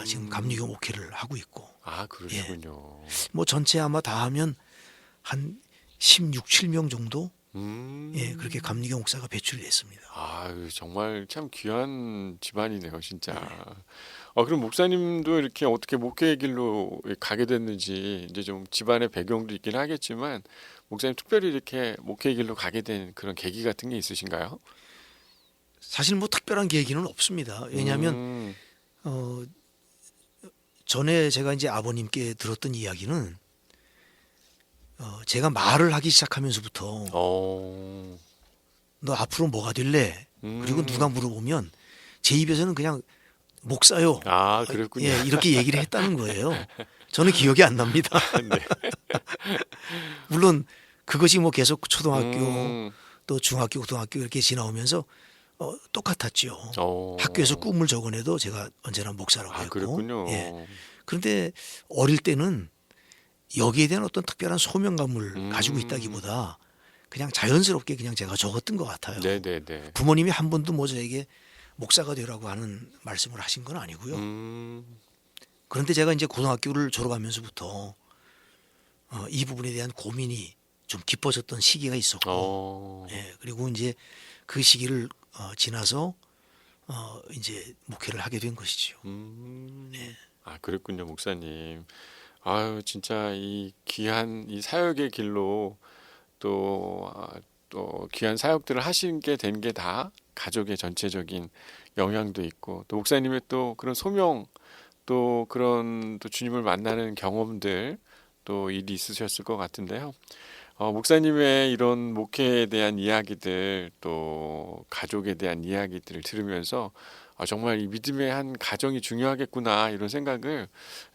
지금 감리교 목회를 하고 있고 아, 그러시군요. 뭐 전체 아마 다 하면 한 16, 7명 정도 예, 그렇게 감리교 목사가 배출이 됐습니다. 아, 정말 참 귀한 집안이네요, 진짜. 그럼 목사님도 이렇게 어떻게 목회의 길로 가게 됐는지 이제 좀 집안의 배경도 있긴 하겠지만 목사님 특별히 이렇게 목회의 길로 가게 된 그런 계기 같은 게 있으신가요? 사실 뭐 특별한 계기는 없습니다. 왜냐하면 음, 어, 전에 제가 이제 아버님께 들었던 이야기는 제가 말을 하기 시작하면서부터 어, 너 앞으로 뭐가 될래? 그리고 누가 물어보면 제 입에서는 그냥 목사요. 아, 그랬군요. 예, 이렇게 얘기를 했다는 거예요. 저는 기억이 안 납니다. 네. 물론 그것이 뭐 계속 초등학교 음, 또 중학교, 고등학교 이렇게 지나오면서 똑같았죠. 어, 학교에서 꿈을 적어내도 제가 언제나 목사라고 아, 했고. 그랬군요. 예. 그런데 어릴 때는 여기에 대한 어떤 특별한 소명감을 가지고 있다기보다 그냥 자연스럽게 그냥 제가 적었던 것 같아요. 네네네. 부모님이 한 번도 뭐 저에게 목사가 되라고 하는 말씀을 하신 건 아니고요. 그런데 제가 이제 고등학교를 졸업하면서부터 이 부분에 대한 고민이 좀 깊어졌던 시기가 있었고, 어, 예, 그리고 이제 그 시기를 지나서 이제 목회를 하게 된 것이죠. 아, 그랬군요, 목사님. 아유, 진짜 이 귀한 이 사역의 길로 또 귀한 사역들을 하시게 된 게 다 가족의 전체적인 영향도 있고 또 목사님의 또 그런 소명 또 그런 또 주님을 만나는 경험들 또 일이 있으셨을 것 같은데요. 목사님의 이런 목회에 대한 이야기들 또 가족에 대한 이야기들을 들으면서 정말 이 믿음의 한 가정이 중요하겠구나 이런 생각을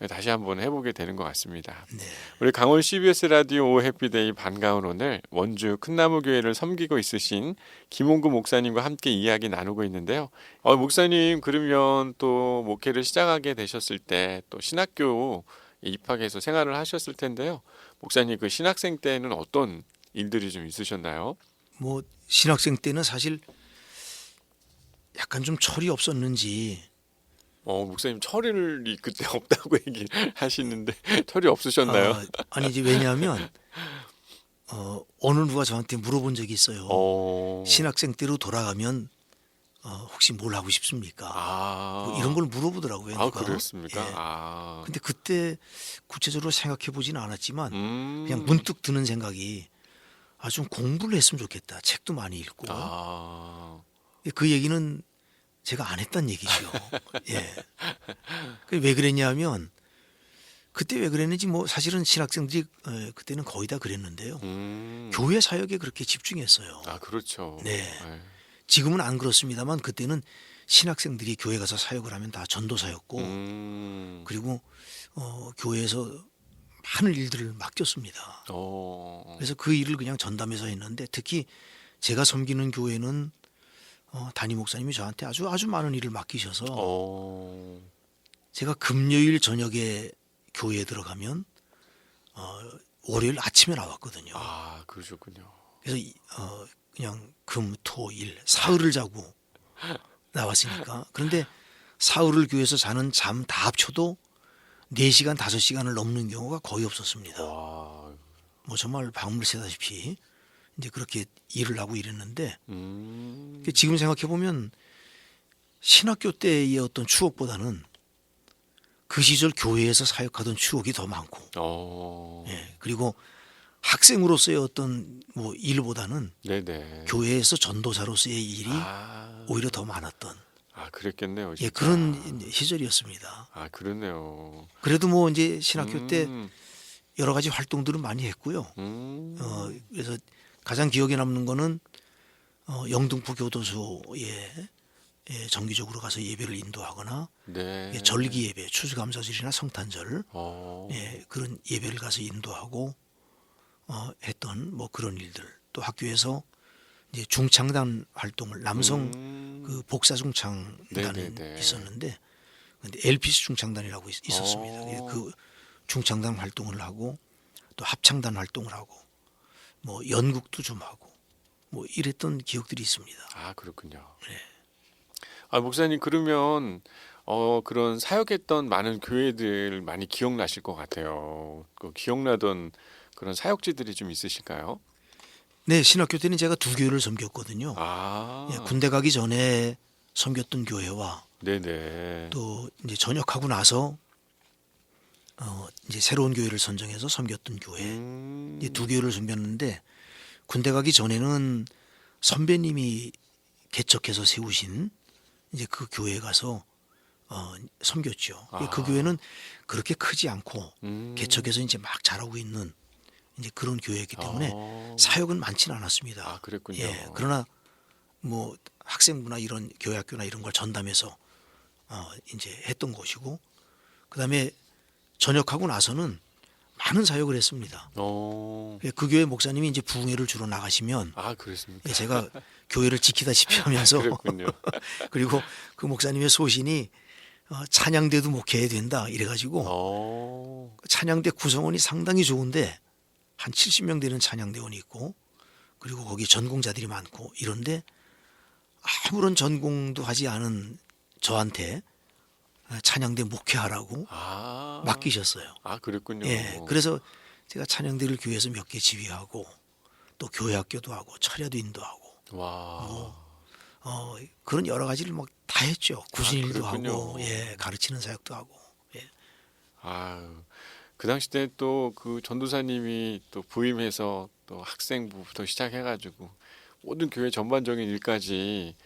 다시 한번 해보게 되는 것 같습니다. 네. 우리 강원 CBS 라디오 오 해피데이 반가운 오늘 원주 큰나무교회를 섬기고 있으신 김홍구 목사님과 함께 이야기 나누고 있는데요. 목사님 그러면 또 목회를 시작하게 되셨을 때 또 신학교 입학해서 생활을 하셨을 텐데요. 목사님 그 신학생 때는 어떤 일들이 좀 있으셨나요? 뭐 신학생 때는 사실 약간 좀 철이 없었는지 목사님 철이 그때 없다고 얘기를 하시는데 철이 없으셨나요? 아니 이제 왜냐하면 어느 누가 저한테 물어본 적이 있어요. 신학생 때로 돌아가면 혹시 뭘 하고 싶습니까? 뭐 이런 걸 물어보더라고요. 누가. 그랬습니까? 예. 근데 그때 구체적으로 생각해 보지는 않았지만 그냥 문득 드는 생각이 좀 공부를 했으면 좋겠다. 책도 많이 읽고. 그 얘기는 제가 안 했단 얘기죠. 예. 왜 그랬냐면 그때 왜 그랬는지 뭐 사실은 신학생들이 그때는 거의 다 그랬는데요. 교회 사역에 그렇게 집중했어요. 그렇죠. 네. 네. 지금은 안 그렇습니다만 그때는 신학생들이 교회 가서 사역을 하면 다 전도사였고 그리고 교회에서 많은 일들을 맡겼습니다. 그래서 그 일을 그냥 전담해서 했는데 특히 제가 섬기는 교회는 담임 목사님이 저한테 아주 많은 일을 맡기셔서 제가 금요일 저녁에 교회에 들어가면 월요일 아침에 나왔거든요. 그러셨군요. 그래서 그냥 금, 토, 일 사흘을 자고 나왔으니까. 그런데 사흘을 교회에서 자는 잠 다 합쳐도 4시간, 5시간을 넘는 경우가 거의 없었습니다. 뭐 정말 방울 새다시피 이제 그렇게 일을 하고 이랬는데 지금 생각해 보면 신학교 때의 어떤 추억보다는 그 시절 교회에서 사역하던 추억이 더 많고, 예, 그리고 학생으로서의 어떤 뭐 일보다는 네네. 교회에서 전도사로서의 일이 오히려 더 많았던 그랬겠네요. 진짜. 예, 그런 시절이었습니다. 그러네요. 그래도 뭐 이제 신학교 때 여러 가지 활동들은 많이 했고요. 그래서 가장 기억에 남는 거는 영등포 교도소에 정기적으로 가서 예배를 인도하거나 네. 절기 예배, 추수감사절이나 성탄절 어, 그런 예배를 가서 인도하고 했던 뭐 그런 일들. 또 학교에서 이제 중창단 활동을 남성 그 복사 중창단이 네네네. 있었는데 근데 LPC 중창단이라고 있었습니다. 어. 그 중창단 활동을 하고 또 합창단 활동을 하고 뭐 연극도 좀 하고 뭐 이랬던 기억들이 있습니다. 그렇군요. 네. 목사님 그러면 그런 사역했던 많은 교회들 많이 기억나실 것 같아요. 그 기억나던 그런 사역지들이 좀 있으실까요? 네, 신학교 때는 제가 두 교회를 섬겼거든요. 아, 예, 군대 가기 전에 섬겼던 교회와 네네. 또 이제 전역하고 나서 이제 새로운 교회를 선정해서 섬겼던 교회, 이 두 교회를 섬겼는데 군대 가기 전에는 선배님이 개척해서 세우신 이제 그 교회에 가서 섬겼죠. 그 교회는 그렇게 크지 않고 개척해서 이제 막 자라고 있는 이제 그런 교회였기 때문에 사역은 많지는 않았습니다. 아, 그랬군요. 예, 그러나 뭐 학생부나 이런 교회 학교나 이런 걸 전담해서 이제 했던 곳이고, 그다음에 전역하고 나서는 많은 사역을 했습니다. 그 교회 목사님이 이제 부흥회를 주로 나가시면 아, 그랬습니까? 예, 제가 교회를 지키다시피 하면서 그랬군요. 그리고 그 목사님의 소신이 찬양대도 목회해야 된다 이래가지고 찬양대 구성원이 상당히 좋은데 한 70명 되는 찬양대원이 있고, 그리고 거기 전공자들이 많고 이런데 아무런 전공도 하지 않은 저한테 찬양대 목회하라고 맡기셨어요. 아, 그랬군요. 예, 그래서 제가 찬양대를 교회에서 몇 개 지휘하고 또 교회 학교도 하고 철야도 인도하고 와. 그런 여러 가지를 막 다 했죠. 구신일도 그랬군요. 하고 예, 가르치는 사역도 하고. 예. 아, 그 당시 때 또 그 전도사님이 또 부임해서 또 학생부부터 시작해가지고 모든 교회 전반적인 일까지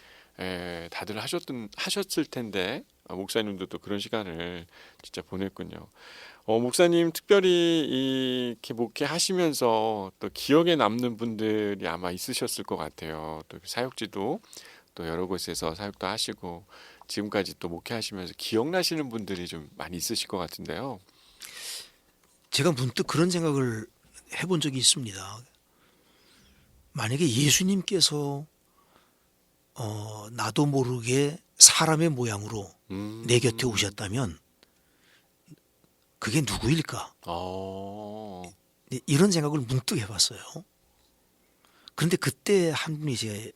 다들 하셨을 텐데 목사님도 또 그런 시간을 진짜 보냈군요. 목사님 특별히 이렇게 목회하시면서 또 기억에 남는 분들이 아마 있으셨을 것 같아요. 또 사역지도 또 여러 곳에서 사역도 하시고 지금까지 또 목회하시면서 기억나시는 분들이 좀 많이 있으실 것 같은데요. 제가 문득 그런 생각을 해본 적이 있습니다. 만약에 예수님께서 나도 모르게 사람의 모양으로 내 곁에 오셨다면 그게 누구일까? 이런 생각을 문득 해봤어요. 그런데 그때 한 분이 제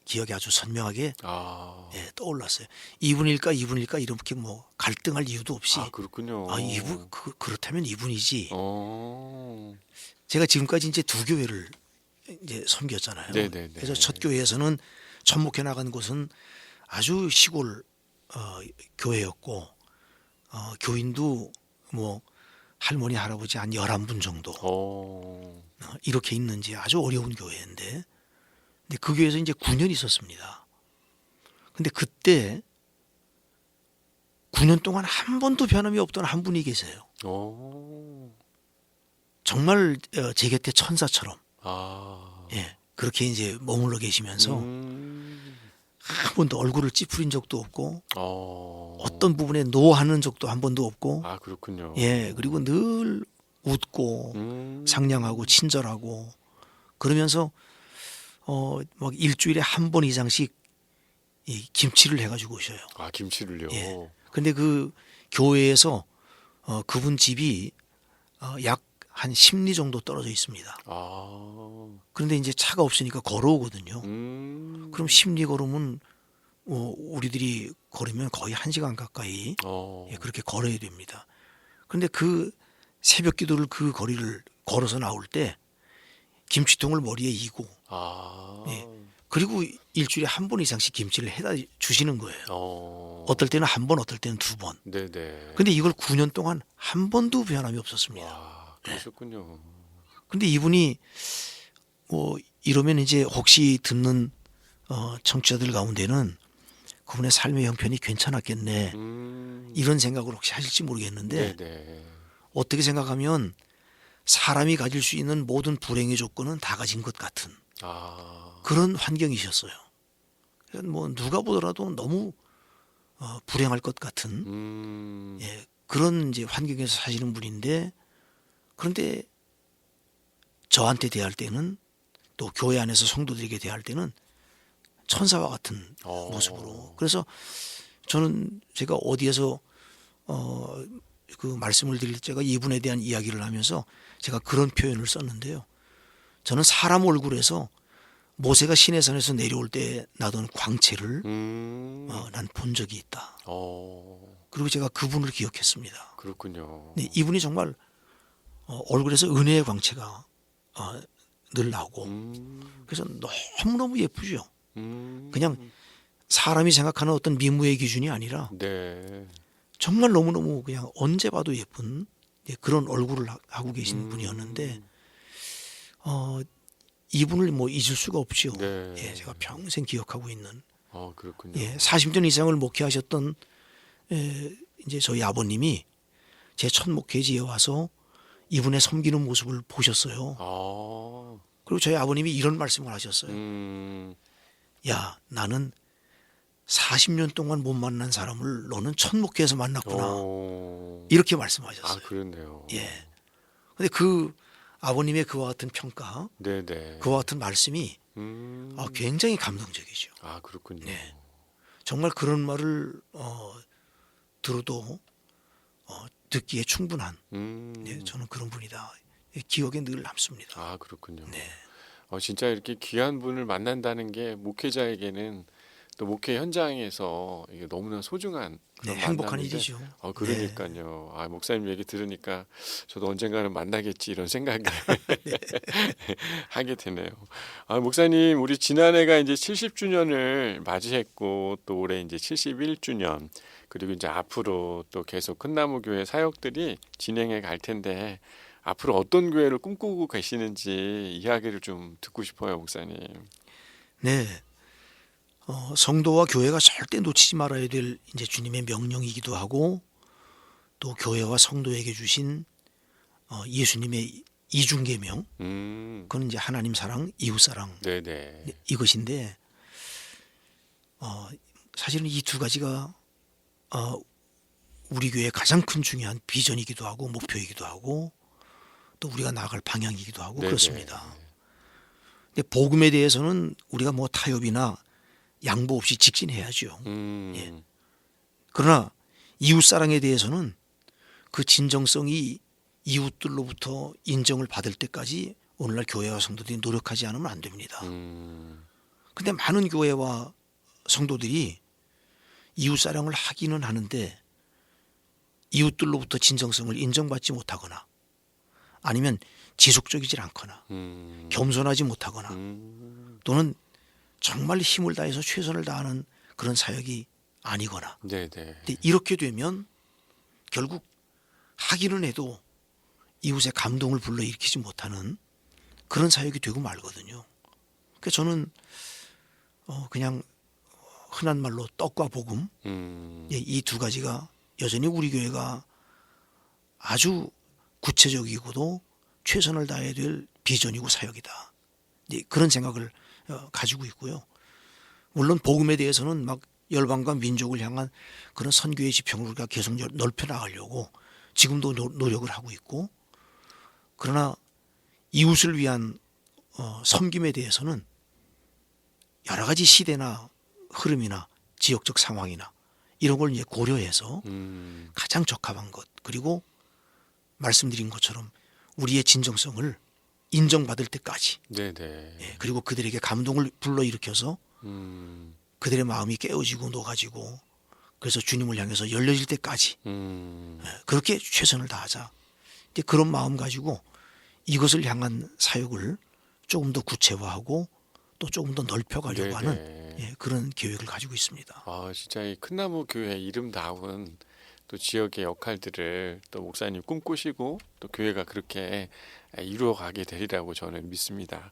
기억에 아주 선명하게 예, 떠올랐어요. 이분일까 이렇게 뭐 갈등할 이유도 없이 그렇군요. 이분 그렇다면 이분이지. 제가 지금까지 이제 두 교회를 이제 섬겼잖아요. 네네네. 그래서 첫 교회에서는 접목해 나간 곳은 아주 시골 교회였고 교인도 뭐 할머니 할아버지 한 11분 정도 이렇게 있는지 아주 어려운 교회인데, 근데 그 교회에서 이제 9년 있었습니다. 근데 그때 9년 동안 한 번도 변함이 없던 한 분이 계세요. 정말 제 곁에 천사처럼 예, 그렇게 이제 머물러 계시면서 한 번도 얼굴을 찌푸린 적도 없고 어떤 부분에 노하는 적도 한 번도 없고 그렇군요. 예, 그리고 늘 웃고 상냥하고 친절하고 그러면서 막 일주일에 한 번 이상씩 이 김치를 해가지고 오셔요. 김치를요. 예. 근데 그 교회에서 그분 집이 약 한 10리 정도 떨어져 있습니다. 그런데 이제 차가 없으니까 걸어오거든요. 그럼 10리 걸으면 우리들이 걸으면 거의 1시간 가까이 예, 그렇게 걸어야 됩니다. 그런데 그 새벽 기도를 그 거리를 걸어서 나올 때 김치통을 머리에 이고 예, 그리고 일주일에 한 번 이상씩 김치를 해다 주시는 거예요. 어떨 때는 한 번, 어떨 때는 두 번. 네네. 근데 이걸 9년 동안 한 번도 변함이 없었습니다. 그러셨군요. 근데 이분이 뭐 이러면 이제 혹시 듣는 청취자들 가운데는 그분의 삶의 형편이 괜찮았겠네 이런 생각을 혹시 하실지 모르겠는데 네네. 어떻게 생각하면 사람이 가질 수 있는 모든 불행의 조건은 다 가진 것 같은 그런 환경이셨어요. 뭐 누가 보더라도 너무 불행할 것 같은 예, 그런 이제 환경에서 사시는 분인데, 그런데 저한테 대할 때는 또 교회 안에서 성도들에게 대할 때는 천사와 같은 모습으로. 그래서 저는 제가 어디에서 그 말씀을 드릴 때가 이분에 대한 이야기를 하면서 제가 그런 표현을 썼는데요. 저는 사람 얼굴에서 모세가 시내산에서 내려올 때 나던 광채를 난 본 적이 있다. 그리고 제가 그분을 기억했습니다. 그렇군요. 네, 이분이 정말 얼굴에서 은혜의 광채가 늘 나오고 그래서 너무너무 예쁘죠. 음. 그냥 사람이 생각하는 어떤 미모의 기준이 아니라 네. 정말 너무너무 그냥 언제 봐도 예쁜 그런 얼굴을 하고 계신 분이었는데 이분을 뭐 잊을 수가 없죠. 네. 예, 제가 평생 기억하고 있는 그렇군요. 예, 40년 이상을 목회하셨던 이제 저희 아버님이 제 첫 목회지에 와서 이분의 섬기는 모습을 보셨어요. 그리고 저희 아버님이 이런 말씀을 하셨어요. 야, 나는 40년 동안 못 만난 사람을 너는 첫 목회에서 만났구나. 이렇게 말씀하셨어요. 그렇네요. 예. 근데 그 아버님의 그와 같은 평가, 네네. 그와 같은 말씀이 굉장히 감동적이죠. 그렇군요. 네. 정말 그런 말을 들어도 듣기에 충분한 저는 그런 분이다. 기억에 늘 남습니다. 그렇군요. 네. 진짜 이렇게 귀한 분을 만난다는 게 목회자에게는 또 목회 현장에서 이게 너무나 소중한 그런 행복한 만남인데, 일이죠. 그러니까요. 목사님 얘기 들으니까 저도 언젠가는 만나겠지 이런 생각을 하게 되네요. 목사님, 우리 지난해가 이제 70주년을 맞이했고 또 올해 이제 71주년 그리고 이제 앞으로 또 계속 큰나무 교회 사역들이 진행해 갈 텐데 앞으로 어떤 교회를 꿈꾸고 계시는지 이야기를 좀 듣고 싶어요, 목사님. 네. 성도와 교회가 절대 놓치지 말아야 될 이제 주님의 명령이기도 하고 또 교회와 성도에게 주신 예수님의 이중계명, 그건 이제 하나님 사랑, 이웃 사랑 네네. 이것인데 사실은 이 두 가지가 우리 교회의 가장 큰 중요한 비전이기도 하고 목표이기도 하고 또 우리가 나아갈 방향이기도 하고 네네. 그렇습니다. 근데 복음에 대해서는 우리가 뭐 타협이나 양보 없이 직진해야죠. 예. 그러나 이웃 사랑에 대해서는 그 진정성이 이웃들로부터 인정을 받을 때까지 오늘날 교회와 성도들이 노력하지 않으면 안 됩니다. 근데 많은 교회와 성도들이 이웃 사랑을 하기는 하는데 이웃들로부터 진정성을 인정받지 못하거나 아니면 지속적이지 않거나 겸손하지 못하거나 또는 정말 힘을 다해서 최선을 다하는 그런 사역이 아니거나 네네. 근데 이렇게 되면 결국 하기는 해도 이웃의 감동을 불러일으키지 못하는 그런 사역이 되고 말거든요. 그래서 저는 그냥 흔한 말로 떡과 복음 이 두 가지가 여전히 우리 교회가 아주 구체적이고도 최선을 다해야 될 비전이고 사역이다. 그런 생각을 가지고 있고요. 물론 복음에 대해서는 막 열방과 민족을 향한 그런 선교의 지평을 우리가 계속 넓혀 나가려고 지금도 노력을 하고 있고 그러나 이웃을 위한 섬김에 대해서는 여러 가지 시대나 흐름이나 지역적 상황이나 이런 걸 이제 고려해서 가장 적합한 것 그리고 말씀드린 것처럼 우리의 진정성을 인정받을 때까지 네네. 그리고 그들에게 감동을 불러일으켜서 그들의 마음이 깨어지고 녹아지고 그래서 주님을 향해서 열려질 때까지 그렇게 최선을 다하자. 이제 그런 마음 가지고 이것을 향한 사역을 조금 더 구체화하고 또 조금 더 넓혀가려고 하는 그런 계획을 가지고 있습니다. 진짜 이 큰나무 교회 이름다운 또 지역의 역할들을 또 목사님 꿈꾸시고 또 교회가 그렇게 이루어가게 되리라고 저는 믿습니다.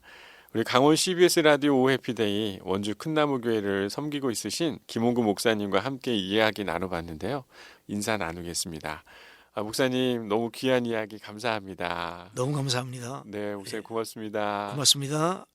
우리 강원 CBS 라디오 오해피데이 원주 큰나무 교회를 섬기고 있으신 김홍구 목사님과 함께 이야기 나눠봤는데요. 인사 나누겠습니다. 목사님 너무 귀한 이야기 감사합니다. 너무 감사합니다. 네, 목사님 고맙습니다. 고맙습니다.